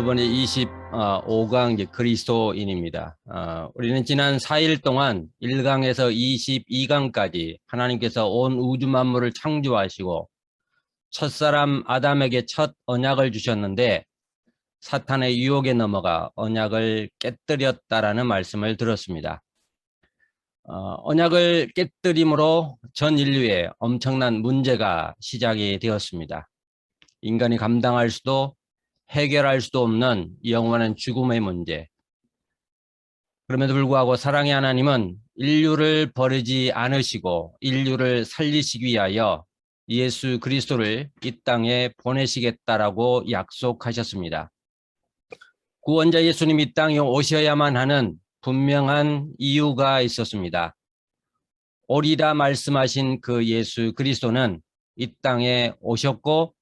이번에 25강 그리스도인입니다. 우리는 지난 4일 동안 1강에서 22강까지 하나님께서 온 우주 만물을 창조하시고 첫사람 아담에게 첫 언약을 주셨는데 사탄의 유혹에 넘어가 언약을 깨뜨렸다라는 말씀을 들었습니다. 언약을 깨뜨림으로 전 인류에 엄청난 문제가 시작이 되었습니다. 인간이 감당할 수도 해결할 수도 없는 영원한 죽음의 문제. 그럼에도 불구하고 사랑의 하나님은 인류를 버리지 않으시고 인류를 살리시기 위하여 예수 그리스도를 이 땅에 보내시겠다라고 약속하셨습니다. 구원자 예수님 이 땅에 오셔야만 하는 분명한 이유가 있었습니다. 오리라 말씀하신 그 예수 그리스도는 이 땅에 오셨고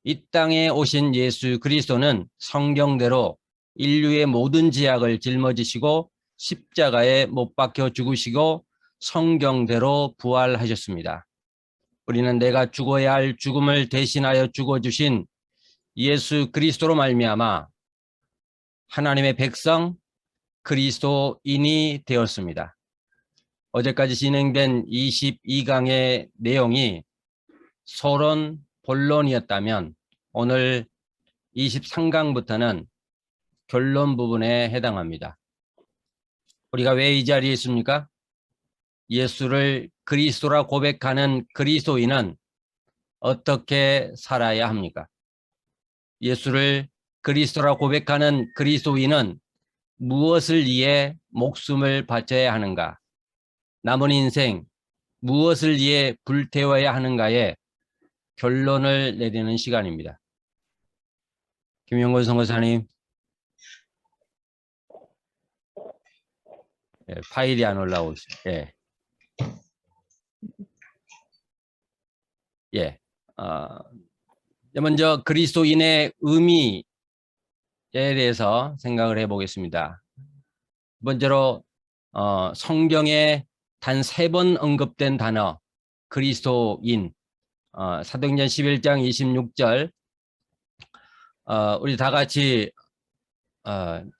이 땅에 오신 예수 그리스도는 성경대로 인류의 모든 죄악을 짊어지시고 십자가에 못 박혀 죽으시고 성경대로 부활하셨습니다. 우리는 내가 죽어야 할 죽음을 대신하여 죽어주신 예수 그리스도로 말미암아 하나님의 백성 그리스도인이 되었습니다. 어제까지 진행된 22강의 내용이 서론 본론이었다면 오늘 23강부터는 결론 부분에 해당합니다. 우리가 왜 이 자리에 있습니까? 예수를 그리스도라 고백하는 그리스도인은 어떻게 살아야 합니까? 예수를 그리스도라 고백하는 그리스도인은 무엇을 위해 목숨을 바쳐야 하는가? 남은 인생 무엇을 위해 불태워야 하는가에 결론을 내리는 시간입니다. 김영건 선교사님, 파일이 안 올라오고 있어요. 먼저 그리스도인의 의미에 대해서 생각을 해보겠습니다. 번째로 성경에 단 3번 언급된 단어 그리스도인, 사도행전 11장 26절. 우리 다 같이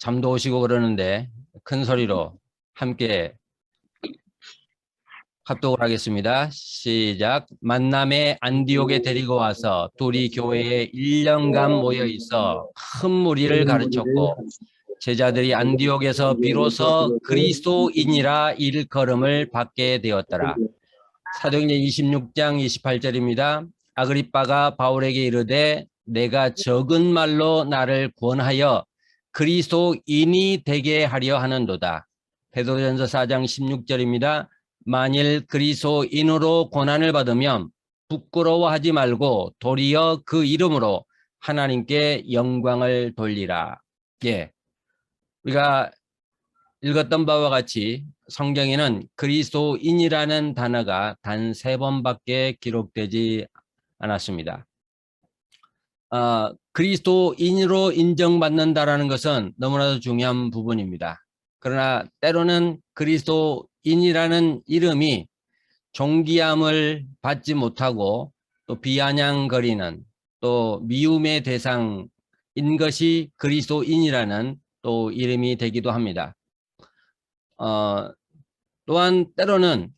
잠도 오시고 그러는데 큰 소리로 함께 합독을 하겠습니다. 시작. 만남의 안디옥에 데리고 와서 둘이 교회에 1년간 모여 있어 큰 무리를 가르쳤고 제자들이 안디옥에서 비로소 그리스도인이라 일컬음을 받게 되었더라. 사도행전 26장 28절입니다. 아그리빠가 바울에게 이르되 내가 적은 말로 나를 권하여 그리스도인이 되게 하려 하는도다. 베드로전서 4장 16절입니다. 만일 그리스도인으로 고난을 받으면 부끄러워하지 말고 도리어 그 이름으로 하나님께 영광을 돌리라. 우리가 읽었던 바와 같이 성경에는 그리스도인이라는 단어가 단 3번밖에 기록되지 않았습니다. 그리스도인으로 인정받는다라는 것은 너무나도 중요한 부분입니다. 그러나 때로는 그리스도인이라는 이름이 존귀함을 받지 못하고 또 비아냥거리는 또 미움의 대상인 것이 그리스도인이라는 또 이름이 되기도 합니다. 또한 때로는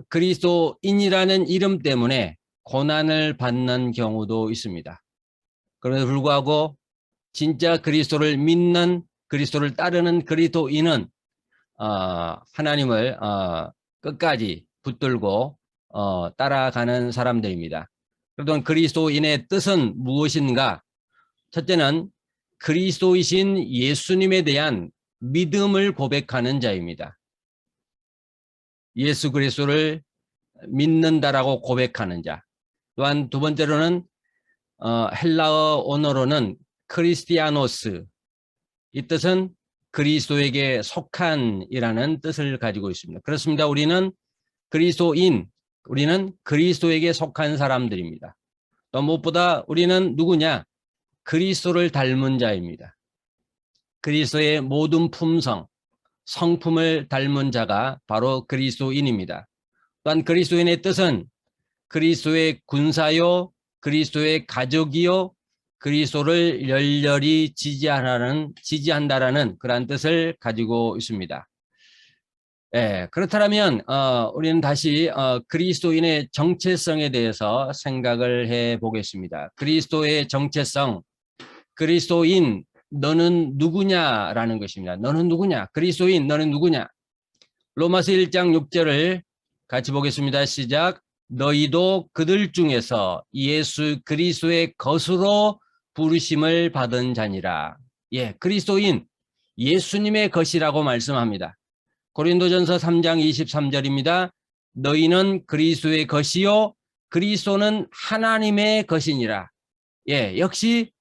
그리스도인이라는 이름 때문에 고난을 받는 경우도 있습니다. 그럼에도 불구하고 진짜 그리스도를 믿는 그리스도를 따르는 그리스도인은 하나님을 끝까지 붙들고 따라가는 사람들입니다. 그렇다면 그리스도인의 뜻은 무엇인가? 첫째는 그리스도이신 예수님에 대한 믿음을 고백하는 자입니다. 예수 그리스도를 믿는다라고 고백하는 자. 또한 두 번째로는 헬라어 언어로는 크리스티아노스, 이 뜻은 그리스도에게 속한이라는 뜻을 가지고 있습니다. 그렇습니다. 우리는 그리스도인, 우리는 그리스도에게 속한 사람들입니다. 또 무엇보다 우리는 누구냐? 그리스도를 닮은 자입니다. 그리스도의 모든 품성, 성품을 닮은 자가 바로 그리스도인입니다. 또한 그리스도인의 뜻은 그리스도의 군사요, 그리스도의 가족이요, 그리스도를 열렬히 지지한다라는 그러한 뜻을 가지고 있습니다. 예, 그렇다면 우리는 다시 그리스도인의 정체성에 대해서 생각을 해 보겠습니다. 그리스도의 정체성, 그리스도인 너는 누구냐라는 것입니다. 너는 누구냐? 그리스도인 너는 누구냐? 로마서 1장 6절을 같이 보겠습니다. 시작. 너희도 그들 중에서 예수 그리스도의 것으로 부르심을 받은 자니라. 예, 그리스도인 예수님의 것이라고 말씀합니다. 고린도전서 3장 23절입니다. 너희는 그리스도의 것이요 그리스도는 하나님의 것이니라. 예, 역시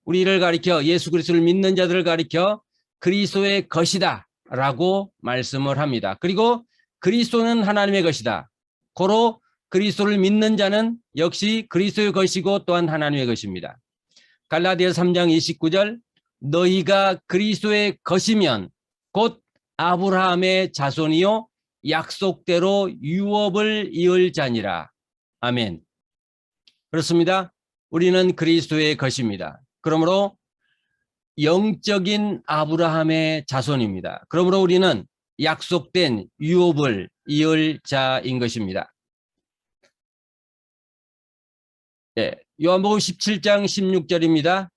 우리를 가리켜 예수 그리스도를 믿는 자들을 가리켜 그리스도의 것이다 라고 말씀을 합니다. 그리고 그리스도는 하나님의 것이다. 고로 그리스도를 믿는 자는 역시 그리스도의 것이고 또한 하나님의 것입니다. 갈라디아 3장 29절 너희가 그리스도의 것이면 곧 아브라함의 자손이요 약속대로 유업을 이을 자니라. 아멘. 그렇습니다. 우리는 그리스도의 것입니다. 그러므로 영적인 아브라함의 자손입니다. 그러므로 우리는 약속된 유업을 이을 자인 것입니다. 예, 요한복음 17장 16절입니다.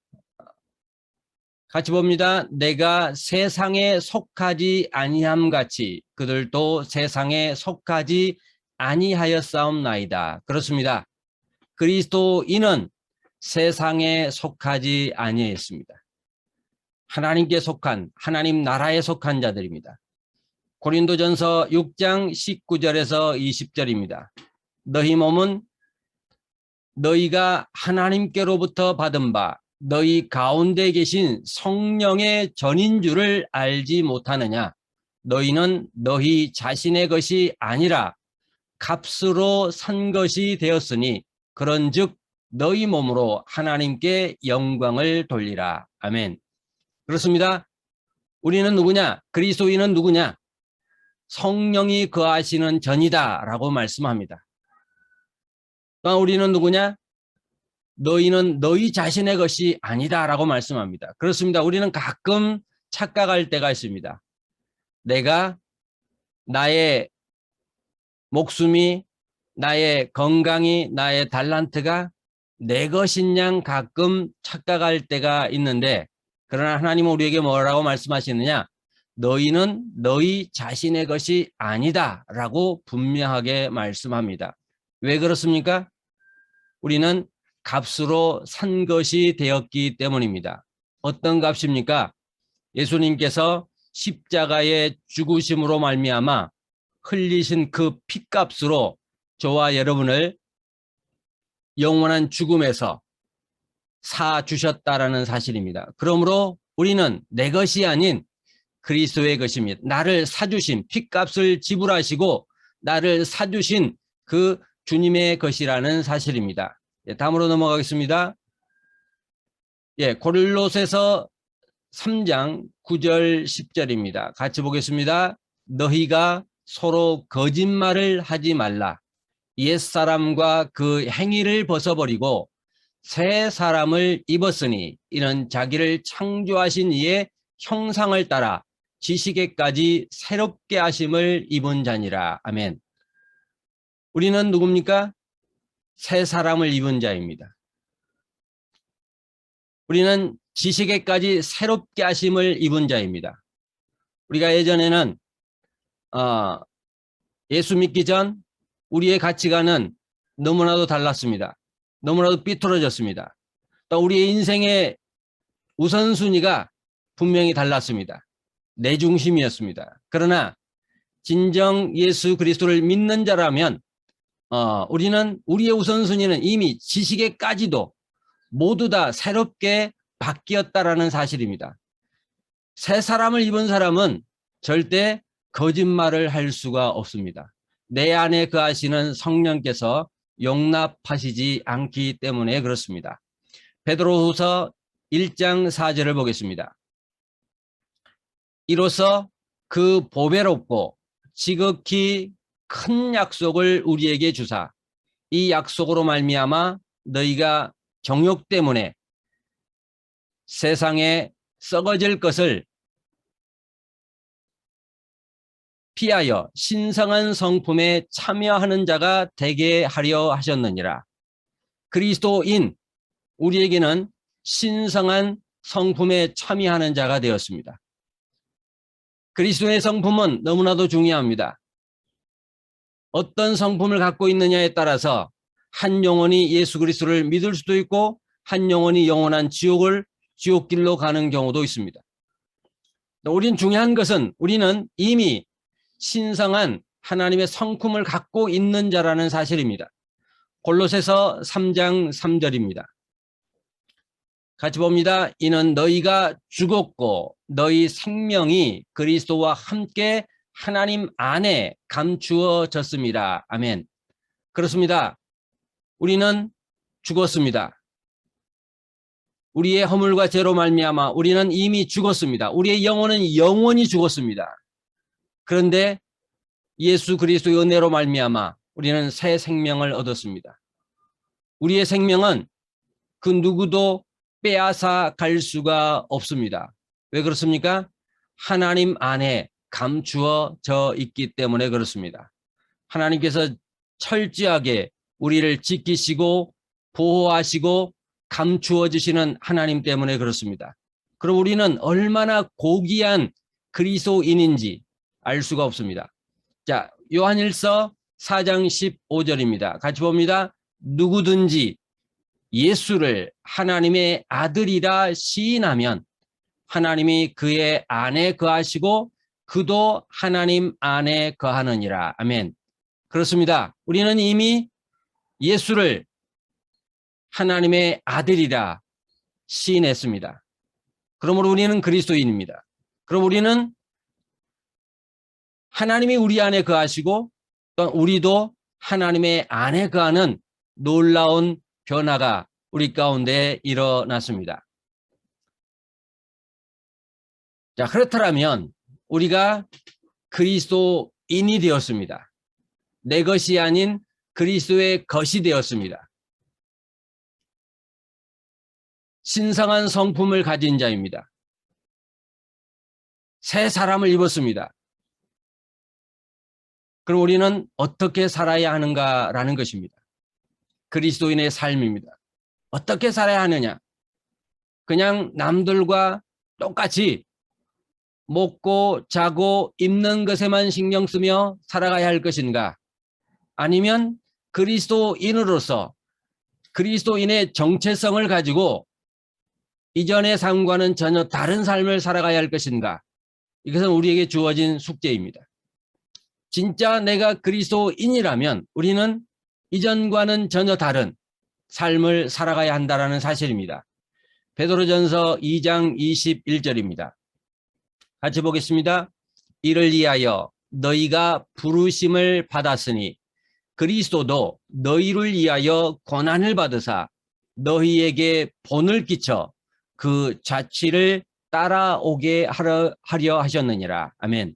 같이 봅니다. 내가 세상에 속하지 아니함 같이 그들도 세상에 속하지 아니하였사옵나이다. 그렇습니다. 그리스도인은 세상에 속하지 아니했습니다. 하나님께 속한 하나님 나라에 속한 자들입니다. 고린도전서 6장 19절에서 20절입니다. 너희 몸은 너희가 하나님께로부터 받은 바 너희 가운데 계신 성령의 전인 줄을 알지 못하느냐. 너희는 너희 자신의 것이 아니라 값으로 산 것이 되었으니 그런즉 너희 몸으로 하나님께 영광을 돌리라. 아멘. 그렇습니다. 우리는 누구냐? 그리스도인은 누구냐? 성령이 거하시는 전이다 라고 말씀합니다. 또한 우리는 누구냐? 너희는 너희 자신의 것이 아니다 라고 말씀합니다. 그렇습니다. 우리는 가끔 착각할 때가 있습니다. 내가 나의 목숨이 나의 건강이 나의 달란트가 내 것인 양 가끔 착각할 때가 있는데 그러나 하나님은 우리에게 뭐라고 말씀하시느냐? 너희는 너희 자신의 것이 아니다 라고 분명하게 말씀합니다. 왜 그렇습니까? 우리는 값으로 산 것이 되었기 때문입니다. 어떤 값입니까? 예수님께서 십자가의 죽으심으로 말미암아 흘리신 그 핏값으로 저와 여러분을 영원한 죽음에서 사주셨다라는 사실입니다. 그러므로 우리는 내 것이 아닌 그리스도의 것입니다. 나를 사주신 핏값을 지불하시고 나를 사주신 그 주님의 것이라는 사실입니다. 예, 다음으로 넘어가겠습니다. 예, 고린도서서 3장 9절 10절입니다. 같이 보겠습니다. 너희가 서로 거짓말을 하지 말라. 옛사람과 그 행위를 벗어버리고 새 사람을 입었으니 이는 자기를 창조하신 이의 형상을 따라 지식에까지 새롭게 하심을 입은 자니라. 아멘. 우리는 누굽니까? 새 사람을 입은 자입니다. 우리는 지식에까지 새롭게 하심을 입은 자입니다. 우리가 예전에는 예수 믿기 전 우리의 가치관은 너무나도 달랐습니다. 너무나도 삐뚤어졌습니다. 또 우리의 인생의 우선순위가 분명히 달랐습니다. 내 중심이었습니다. 그러나 진정 예수 그리스도를 믿는 자라면 우리는 우리의 우선순위는 이미 지식에까지도 모두 다 새롭게 바뀌었다라는 사실입니다. 새 사람을 입은 사람은 절대 거짓말을 할 수가 없습니다. 내 안에 거하시는 성령께서 용납하시지 않기 때문에 그렇습니다. 베드로후서 1장 4절을 보겠습니다. 이로써 그 보배롭고 지극히 큰 약속을 우리에게 주사 이 약속으로 말미암아 너희가 정욕 때문에 세상에 썩어질 것을 피하여 신성한 성품에 참여하는 자가 되게 하려 하셨느니라. 그리스도인 우리에게는 신성한 성품에 참여하는 자가 되었습니다. 그리스도의 성품은 너무나도 중요합니다. 어떤 성품을 갖고 있느냐에 따라서 한 영혼이 예수 그리스도를 믿을 수도 있고 한 영혼이 영원한 지옥길로 가는 경우도 있습니다. 우리는 중요한 것은 우리는 이미 신성한 하나님의 성품을 갖고 있는 자라는 사실입니다. 골로새서 3장 3절입니다. 같이 봅니다. 이는 너희가 죽었고 너희 생명이 그리스도와 함께 하나님 안에 감추어졌습니다. 아멘. 그렇습니다. 우리는 죽었습니다. 우리의 허물과 죄로 말미암아 우리는 이미 죽었습니다. 우리의 영혼은 영원히 죽었습니다. 그런데 예수 그리스도의 은혜로 말미암아 우리는 새 생명을 얻었습니다. 우리의 생명은 그 누구도 빼앗아 갈 수가 없습니다. 왜 그렇습니까? 하나님 안에 감추어져 있기 때문에 그렇습니다. 하나님께서 철저하게 우리를 지키시고 보호하시고 감추어 주시는 하나님 때문에 그렇습니다. 그럼 우리는 얼마나 고귀한 그리스도인인지 알 수가 없습니다. 자, 요한일서 4장 15절입니다. 같이 봅니다. 누구든지 예수를 하나님의 아들이라 시인하면 하나님이 그의 안에 거하시고 그도 하나님 안에 거하느니라. 아멘. 그렇습니다. 우리는 이미 예수를 하나님의 아들이라 시인했습니다. 그러므로 우리는 그리스도인입니다. 그럼 우리는 하나님이 우리 안에 거하시고 또 우리도 하나님의 안에 거하는 놀라운 변화가 우리 가운데 일어났습니다. 자, 그렇다면 우리가 그리스도인이 되었습니다. 내 것이 아닌 그리스도의 것이 되었습니다. 신성한 성품을 가진 자입니다. 새 사람을 입었습니다. 그럼 우리는 어떻게 살아야 하는가라는 것입니다. 그리스도인의 삶입니다. 어떻게 살아야 하느냐? 그냥 남들과 똑같이 먹고 자고 입는 것에만 신경 쓰며 살아가야 할 것인가? 아니면 그리스도인으로서 그리스도인의 정체성을 가지고 이전의 삶과는 전혀 다른 삶을 살아가야 할 것인가? 이것은 우리에게 주어진 숙제입니다. 진짜 내가 그리스도인이라면 우리는 이전과는 전혀 다른 삶을 살아가야 한다는 사실입니다. 베드로전서 2장 21절입니다. 같이 보겠습니다. 이를 위하여 너희가 부르심을 받았으니 그리스도도 너희를 위하여 고난을 받으사 너희에게 본을 끼쳐 그 자취를 따라오게 하려 하셨느니라. 아멘.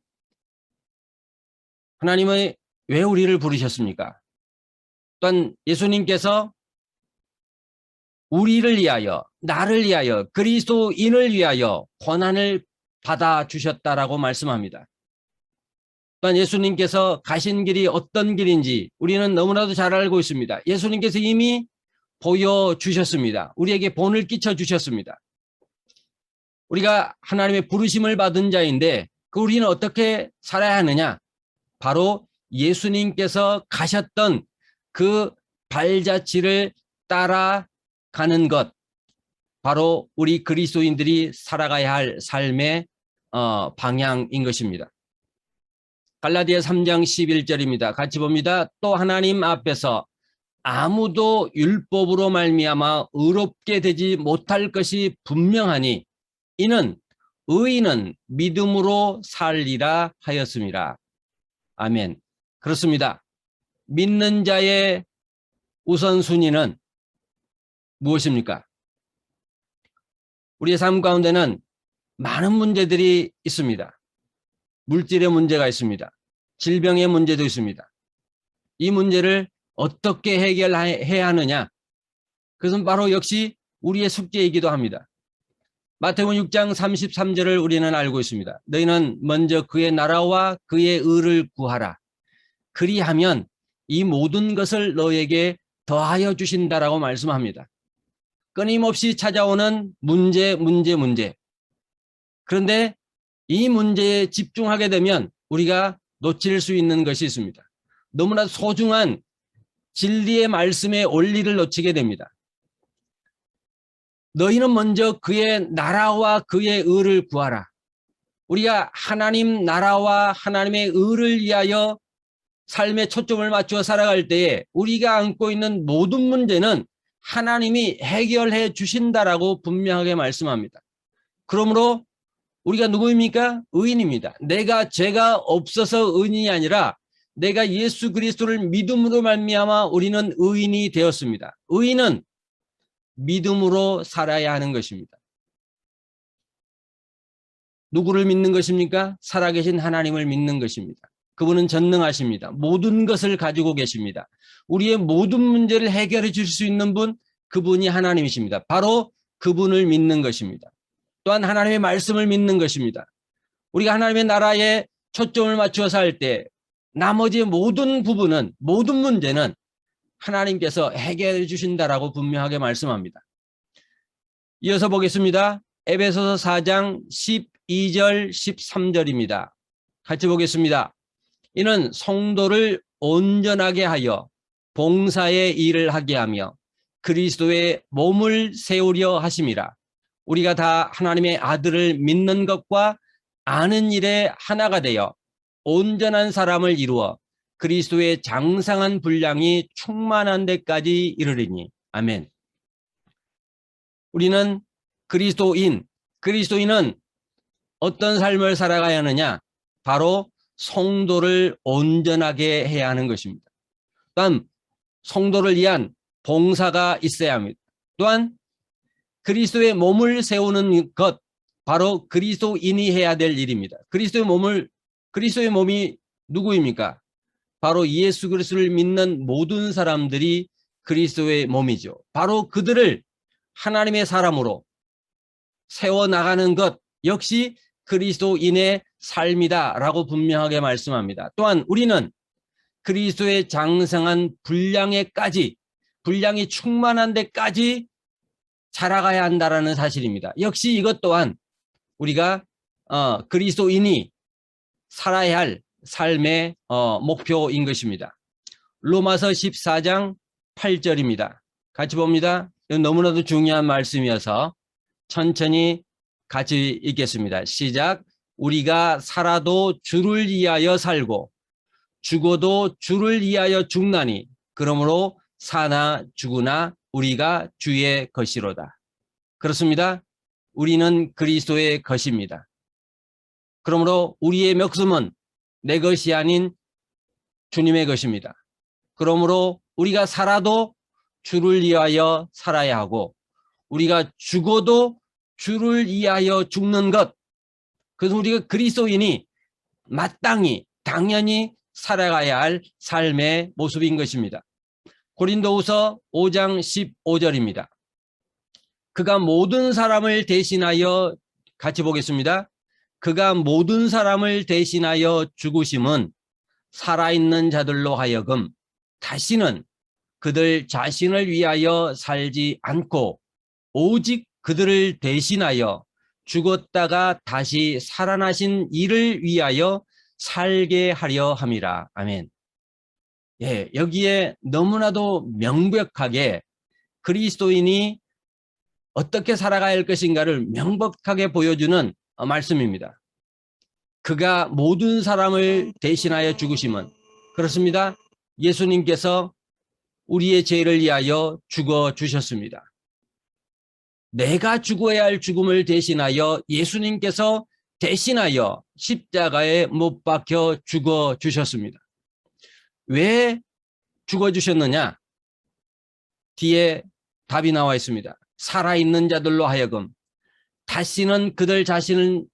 하나님은 왜 우리를 부르셨습니까? 또한 예수님께서 우리를 위하여, 나를 위하여, 그리스도인을 위하여 고난을 받아주셨다라고 말씀합니다. 또한 예수님께서 가신 길이 어떤 길인지 우리는 너무나도 잘 알고 있습니다. 예수님께서 이미 보여주셨습니다. 우리에게 본을 끼쳐주셨습니다. 우리가 하나님의 부르심을 받은 자인데 우리는 어떻게 살아야 하느냐? 바로 예수님께서 가셨던 그 발자취를 따라가는 것, 바로 우리 그리스도인들이 살아가야 할 삶의 방향인 것입니다. 갈라디아 3장 11절입니다. 같이 봅니다. 또 하나님 앞에서 아무도 율법으로 말미암아 의롭게 되지 못할 것이 분명하니 이는 의인은 믿음으로 살리라 하였습니다. 아멘. 그렇습니다. 믿는 자의 우선순위는 무엇입니까? 우리의 삶 가운데는 많은 문제들이 있습니다. 물질의 문제가 있습니다. 질병의 문제도 있습니다. 이 문제를 어떻게 해결해야 하느냐? 그것은 바로 역시 우리의 숙제이기도 합니다. 마태복음 6장 33절을 우리는 알고 있습니다. 너희는 먼저 그의 나라와 그의 의를 구하라. 그리하면 이 모든 것을 너에게 더하여 주신다라고 말씀합니다. 끊임없이 찾아오는 문제. 그런데 이 문제에 집중하게 되면 우리가 놓칠 수 있는 것이 있습니다. 너무나 소중한 진리의 말씀의 원리를 놓치게 됩니다. 너희는 먼저 그의 나라와 그의 의를 구하라. 우리가 하나님 나라와 하나님의 의를 위하여 삶의 초점을 맞추어 살아갈 때에 우리가 안고 있는 모든 문제는 하나님이 해결해 주신다라고 분명하게 말씀합니다. 그러므로 우리가 누구입니까? 의인입니다. 내가 죄가 없어서 의인이 아니라 내가 예수 그리스도를 믿음으로 말미암아 우리는 의인이 되었습니다. 의인은 믿음으로 살아야 하는 것입니다. 누구를 믿는 것입니까? 살아계신 하나님을 믿는 것입니다. 그분은 전능하십니다. 모든 것을 가지고 계십니다. 우리의 모든 문제를 해결해 줄 수 있는 분, 그분이 하나님이십니다. 바로 그분을 믿는 것입니다. 또한 하나님의 말씀을 믿는 것입니다. 우리가 하나님의 나라에 초점을 맞추어 살 때 나머지 모든 부분은, 모든 문제는 하나님께서 해결해 주신다라고 분명하게 말씀합니다. 이어서 보겠습니다. 에베소서 4장 12절 13절입니다. 같이 보겠습니다. 이는 성도를 온전하게 하여 봉사의 일을 하게 하며 그리스도의 몸을 세우려 하심이라. 우리가 다 하나님의 아들을 믿는 것과 아는 일에 하나가 되어 온전한 사람을 이루어 그리스도의 장성한 분량이 충만한 데까지 이르리니. 아멘. 우리는 그리스도인은 어떤 삶을 살아가야 하느냐? 바로 성도를 온전하게 해야 하는 것입니다. 또한 성도를 위한 봉사가 있어야 합니다. 또한 그리스도의 몸을 세우는 것, 바로 그리스도인이 해야 될 일입니다. 그리스도의 몸이 누구입니까? 바로 예수 그리스도를 믿는 모든 사람들이 그리스도의 몸이죠. 바로 그들을 하나님의 사람으로 세워나가는 것 역시 그리스도인의 삶이다라고 분명하게 말씀합니다. 또한 우리는 그리스도의 장성한 분량이 충만한 데까지 자라가야 한다라는 사실입니다. 역시 이것 또한 우리가 그리스도인이 살아야 할 삶의 목표인 것입니다. 로마서 14장 8절입니다. 같이 봅니다. 너무나도 중요한 말씀이어서 천천히 같이 읽겠습니다. 시작. 우리가 살아도 주를 위하여 살고 죽어도 주를 위하여 죽나니 그러므로 사나 죽으나 우리가 주의 것이로다. 그렇습니다. 우리는 그리스도의 것입니다. 그러므로 우리의 목숨은 내 것이 아닌 주님의 것입니다. 그러므로 우리가 살아도 주를 위하여 살아야 하고 우리가 죽어도 주를 위하여 죽는 것, 그래서 우리가 그리스도인이 마땅히 당연히 살아가야 할 삶의 모습인 것입니다. 고린도후서 5장 15절입니다. 그가 모든 사람을 대신하여, 같이 보겠습니다. 그가 모든 사람을 대신하여 죽으심은 살아있는 자들로 하여금 다시는 그들 자신을 위하여 살지 않고 오직 그들을 대신하여 죽었다가 다시 살아나신 이를 위하여 살게 하려 함이라. 아멘. 예, 여기에 너무나도 명백하게 그리스도인이 어떻게 살아가야 할 것인가를 명백하게 보여주는 말씀입니다. 그가 모든 사람을 대신하여 죽으심은, 그렇습니다. 예수님께서 우리의 죄를 위하여 죽어 주셨습니다. 내가 죽어야 할 죽음을 대신하여 예수님께서 대신하여 십자가에 못 박혀 죽어 주셨습니다. 왜 죽어 주셨느냐? 뒤에 답이 나와 있습니다. 살아있는 자들로 하여금 다시는 그들 자신을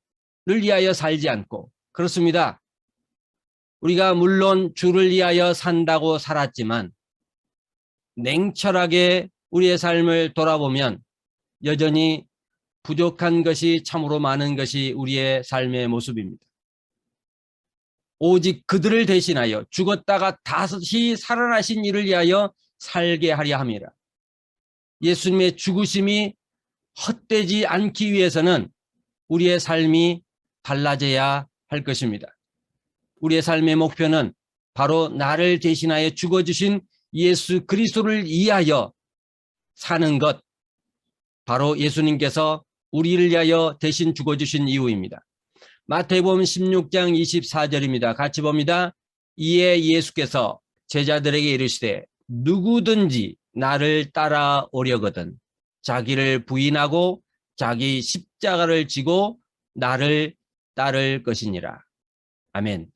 위하여 살지 않고, 그렇습니다. 우리가 물론 주를 위하여 산다고 살았지만 냉철하게 우리의 삶을 돌아보면 여전히 부족한 것이 참으로 많은 것이 우리의 삶의 모습입니다. 오직 그들을 대신하여 죽었다가 다시 살아나신 이를 위하여 살게 하려 함이라. 예수님의 죽으심이 헛되지 않기 위해서는 우리의 삶이 달라져야 할 것입니다. 우리의 삶의 목표는 바로 나를 대신하여 죽어주신 예수 그리스도를 위하여 사는 것, 바로 예수님께서 우리를 위하여 대신 죽어주신 이유입니다. 마태복음 16장 24절입니다. 같이 봅니다. 이에 예수께서 제자들에게 이르시되 누구든지 나를 따라오려거든 자기를 부인하고 자기 십자가를 지고 나를 따를 것이니라. 아멘.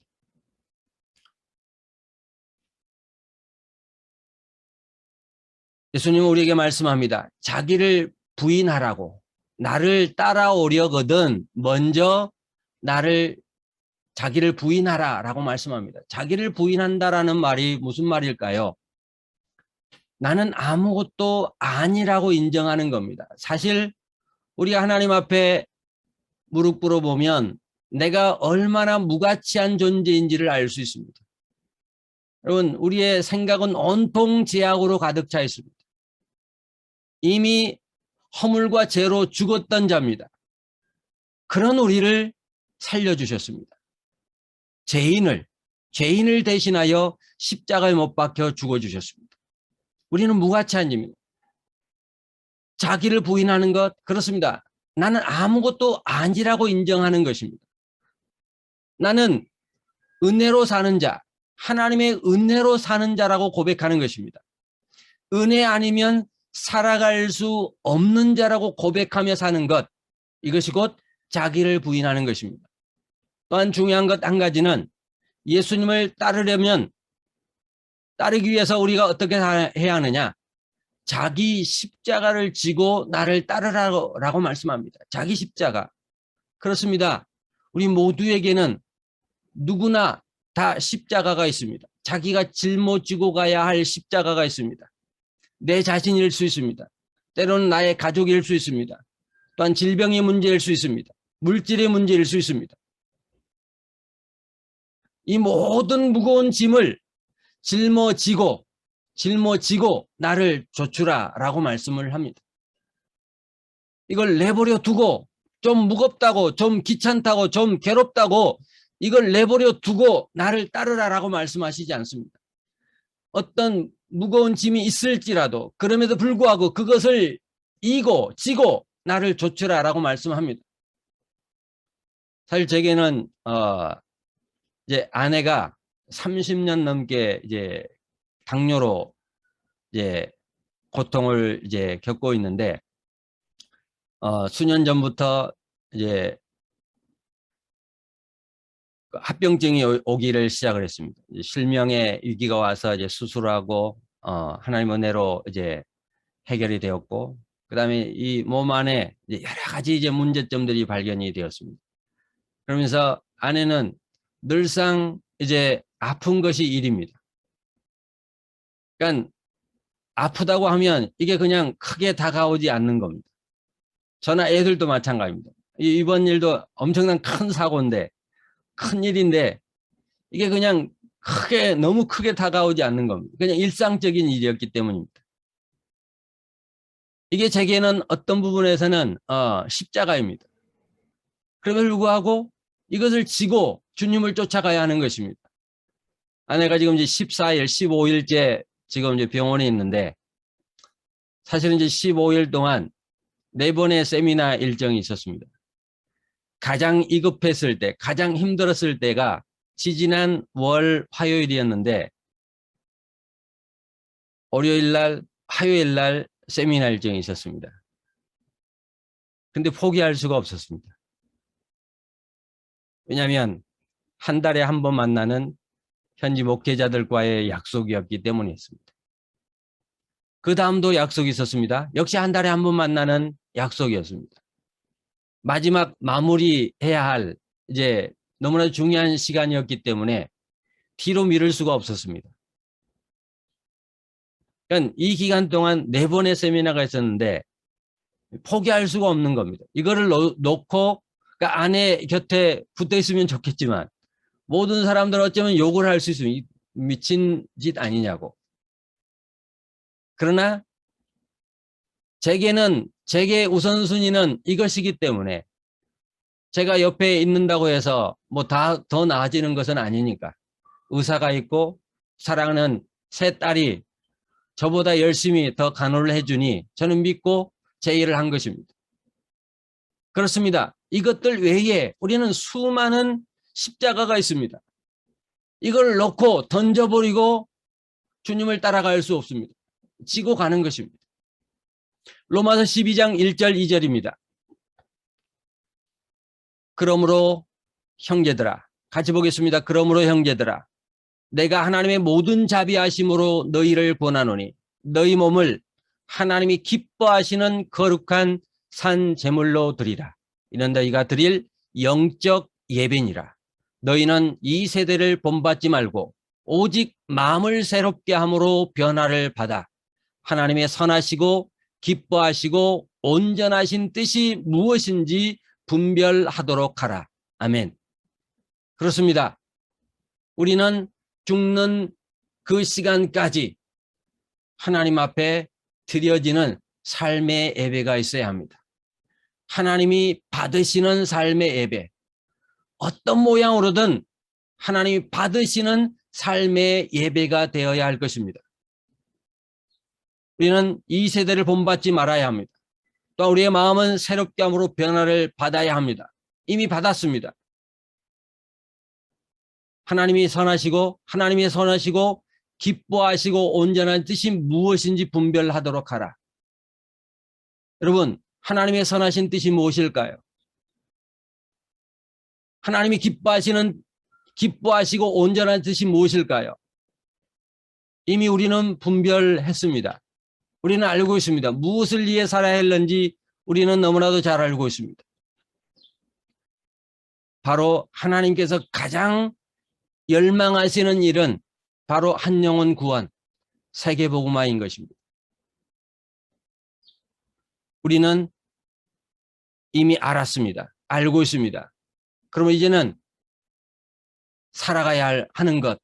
예수님은 우리에게 말씀합니다. 자기를 부인하라고. 나를 따라오려거든 먼저 자기를 부인하라 라고 말씀합니다. 자기를 부인한다라는 말이 무슨 말일까요? 나는 아무것도 아니라고 인정하는 겁니다. 사실 우리가 하나님 앞에 무릎 꿇어 보면 내가 얼마나 무가치한 존재인지를 알 수 있습니다. 여러분, 우리의 생각은 온통 죄악으로 가득 차 있습니다. 이미 허물과 죄로 죽었던 자입니다. 그런 우리를 살려주셨습니다. 죄인을 대신하여 십자가에 못 박혀 죽어주셨습니다. 우리는 무가치한 자입니다. 자기를 부인하는 것, 그렇습니다. 나는 아무것도 아니라고 인정하는 것입니다. 나는 은혜로 사는 자, 하나님의 은혜로 사는 자라고 고백하는 것입니다. 은혜 아니면 살아갈 수 없는 자라고 고백하며 사는 것, 이것이 곧 자기를 부인하는 것입니다. 또한 중요한 것 한 가지는 예수님을 따르기 위해서 우리가 어떻게 해야 하느냐? 자기 십자가를 지고 나를 따르라고 말씀합니다. 자기 십자가. 그렇습니다. 우리 모두에게는 누구나 다 십자가가 있습니다. 자기가 짊어지고 가야 할 십자가가 있습니다. 내 자신일 수 있습니다. 때로는 나의 가족일 수 있습니다. 또한 질병의 문제일 수 있습니다. 물질의 문제일 수 있습니다. 이 모든 무거운 짐을 짊어지고 나를 좇으라 라고 말씀을 합니다. 이걸 내버려 두고 좀 무겁다고 좀 귀찮다고 좀 괴롭다고 이걸 내버려 두고 나를 따르라 라고 말씀하시지 않습니다. 어떤 무거운 짐이 있을지라도 그럼에도 불구하고 그것을 지고 나를 좇으라 라고 말씀합니다. 사실 제게는 이제 아내가 30년 넘게 이제 당뇨로 이제 고통을 이제 겪고 있는데 수년 전부터 이제 합병증이 오기를 시작을 했습니다. 실명의 위기가 와서 이제 수술하고 하나님 은혜로 이제 해결이 되었고, 그다음에 이 몸 안에 이제 여러 가지 이제 문제점들이 발견이 되었습니다. 그러면서 아내는 늘상 이제 아픈 것이 일입니다. 그러니까 아프다고 하면 이게 그냥 크게 다가오지 않는 겁니다. 저나 애들도 마찬가지입니다. 이번 일도 엄청난 큰 사고인데, 큰 일인데 이게 그냥 너무 크게 다가오지 않는 겁니다. 그냥 일상적인 일이었기 때문입니다. 이게 제게는 어떤 부분에서는 십자가입니다. 그럼에도 불구하고 이것을 지고 주님을 쫓아가야 하는 것입니다. 아내가 지금 이제 14일, 15일째 지금 이제 병원에 있는데, 사실은 이제 15일 동안 4번의 세미나 일정이 있었습니다. 가장 위급했을 때, 가장 힘들었을 때가 지지난 월 화요일이었는데, 화요일 날 세미나 일정이 있었습니다. 근데 포기할 수가 없었습니다. 왜냐하면 한 달에 한 번 만나는 현지 목회자들과의 약속이었기 때문이었습니다. 그 다음도 약속이 있었습니다. 역시 한 달에 한 번 만나는 약속이었습니다. 마지막 마무리해야 할 이제 너무나 중요한 시간이었기 때문에 뒤로 미룰 수가 없었습니다. 그러니까 이 기간 동안 4번의 세미나가 있었는데 포기할 수가 없는 겁니다. 이거를 놓고 그러니까 아내 곁에 붙어 있으면 좋겠지만 모든 사람들은 어쩌면 욕을 할 수 있습니다. 미친 짓 아니냐고. 그러나 제게 우선순위는 이것이기 때문에 제가 옆에 있는다고 해서 뭐 더 나아지는 것은 아니니까. 의사가 있고 사랑하는 세 딸이 저보다 열심히 더 간호를 해주니 저는 믿고 제 일을 한 것입니다. 그렇습니다. 이것들 외에 우리는 수많은 십자가가 있습니다. 이걸 놓고 던져버리고 주님을 따라갈 수 없습니다. 지고 가는 것입니다. 로마서 12장 1절 2절입니다. 그러므로 형제들아, 같이 보겠습니다. 그러므로 형제들아, 내가 하나님의 모든 자비하심으로 너희를 권하노니 너희 몸을 하나님이 기뻐하시는 거룩한 산 제물로 드리라. 이는 너희가 드릴 영적 예배니라. 너희는 이 세대를 본받지 말고 오직 마음을 새롭게 함으로 변화를 받아 하나님의 선하시고 기뻐하시고 온전하신 뜻이 무엇인지 분별하도록 하라. 아멘. 그렇습니다. 우리는 죽는 그 시간까지 하나님 앞에 드려지는 삶의 예배가 있어야 합니다. 하나님이 받으시는 삶의 예배, 어떤 모양으로든 하나님이 받으시는 삶의 예배가 되어야 할 것입니다. 우리는 이 세대를 본받지 말아야 합니다. 또 우리의 마음은 새롭게 함으로 변화를 받아야 합니다. 이미 받았습니다. 하나님이 선하시고 기뻐하시고 온전한 뜻이 무엇인지 분별하도록 하라. 여러분, 하나님의 선하신 뜻이 무엇일까요? 하나님이 기뻐하시고 온전한 뜻이 무엇일까요? 이미 우리는 분별했습니다. 우리는 알고 있습니다. 무엇을 위해 살아야 했는지 우리는 너무나도 잘 알고 있습니다. 바로 하나님께서 가장 열망하시는 일은 바로 한 영혼 구원, 세계복음화인 것입니다. 우리는 이미 알았습니다. 알고 있습니다. 그러면 이제는 살아가야 하는 것,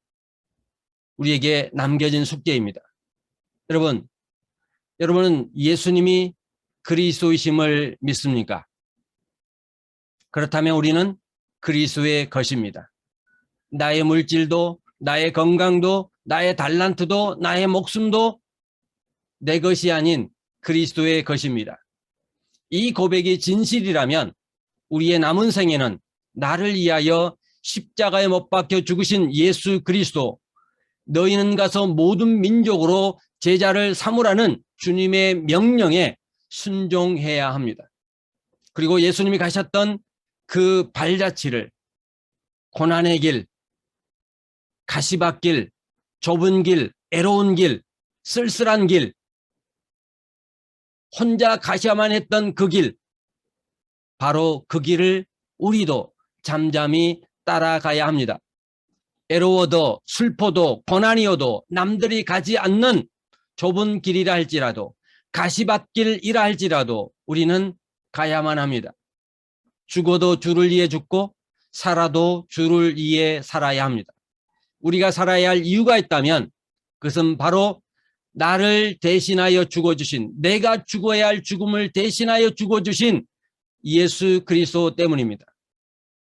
우리에게 남겨진 숙제입니다. 여러분은 예수님이 그리스도이심을 믿습니까? 그렇다면 우리는 그리스도의 것입니다. 나의 물질도, 나의 건강도, 나의 달란트도, 나의 목숨도 내 것이 아닌 그리스도의 것입니다. 이 고백이 진실이라면 우리의 남은 생에는 나를 위하여 십자가에 못 박혀 죽으신 예수 그리스도, 너희는 가서 모든 민족으로 제자를 삼으라는 주님의 명령에 순종해야 합니다. 그리고 예수님이 가셨던 그 발자취를 고난의 길, 가시밭길, 좁은 길, 애로운 길, 쓸쓸한 길, 혼자 가셔야만 했던 그 길, 바로 그 길을 우리도 잠잠히 따라가야 합니다. 애로워도 슬퍼도 고난이어도 남들이 가지 않는 좁은 길이라 할지라도 가시밭길이라 할지라도 우리는 가야만 합니다. 죽어도 주를 위해 죽고 살아도 주를 위해 살아야 합니다. 우리가 살아야 할 이유가 있다면 그것은 바로 나를 대신하여 죽어주신, 내가 죽어야 할 죽음을 대신하여 죽어주신 예수 그리스도 때문입니다.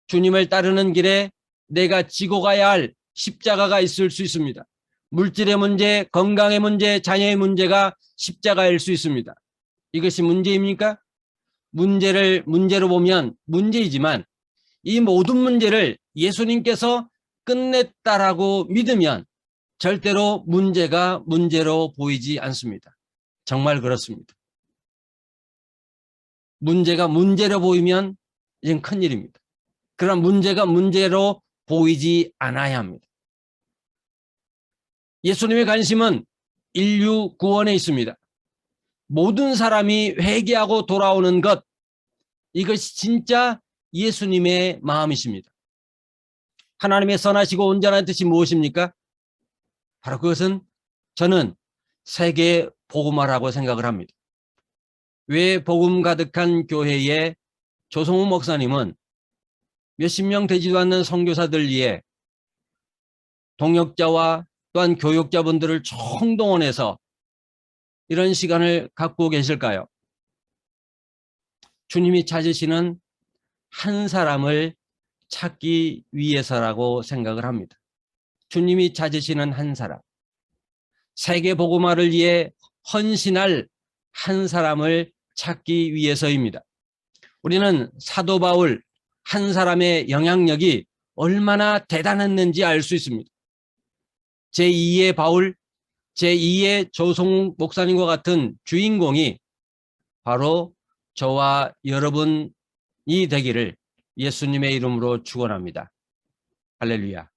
주님을 따르는 길에 내가 지고 가야 할 십자가가 있을 수 있습니다. 물질의 문제, 건강의 문제, 자녀의 문제가 십자가일 수 있습니다. 이것이 문제입니까? 문제로 보면 문제이지만 이 모든 문제를 예수님께서 끝냈다라고 믿으면 절대로 문제가 문제로 보이지 않습니다. 정말 그렇습니다. 문제가 문제로 보이면 이건 큰일입니다. 그러나 문제가 문제로 보이지 않아야 합니다. 예수님의 관심은 인류 구원에 있습니다. 모든 사람이 회개하고 돌아오는 것, 이것이 진짜 예수님의 마음이십니다. 하나님의 선하시고 온전한 뜻이 무엇입니까? 바로 그것은 저는 세계 복음화라고 생각을 합니다. 왜 복음 가득한 교회에 조성우 목사님은 몇십 명 되지도 않는 선교사들 위해 동역자와 또한 교육자분들을 총동원해서 이런 시간을 갖고 계실까요? 주님이 찾으시는 한 사람을 찾기 위해서라고 생각을 합니다. 주님이 찾으시는 한 사람, 세계 복음화를 위해 헌신할 한 사람을 찾기 위해서입니다. 우리는 사도 바울 한 사람의 영향력이 얼마나 대단했는지 알 수 있습니다. 제2의 바울, 제2의 조성욱 목사님과 같은 주인공이 바로 저와 여러분이 되기를 예수님의 이름으로 축원합니다. 할렐루야.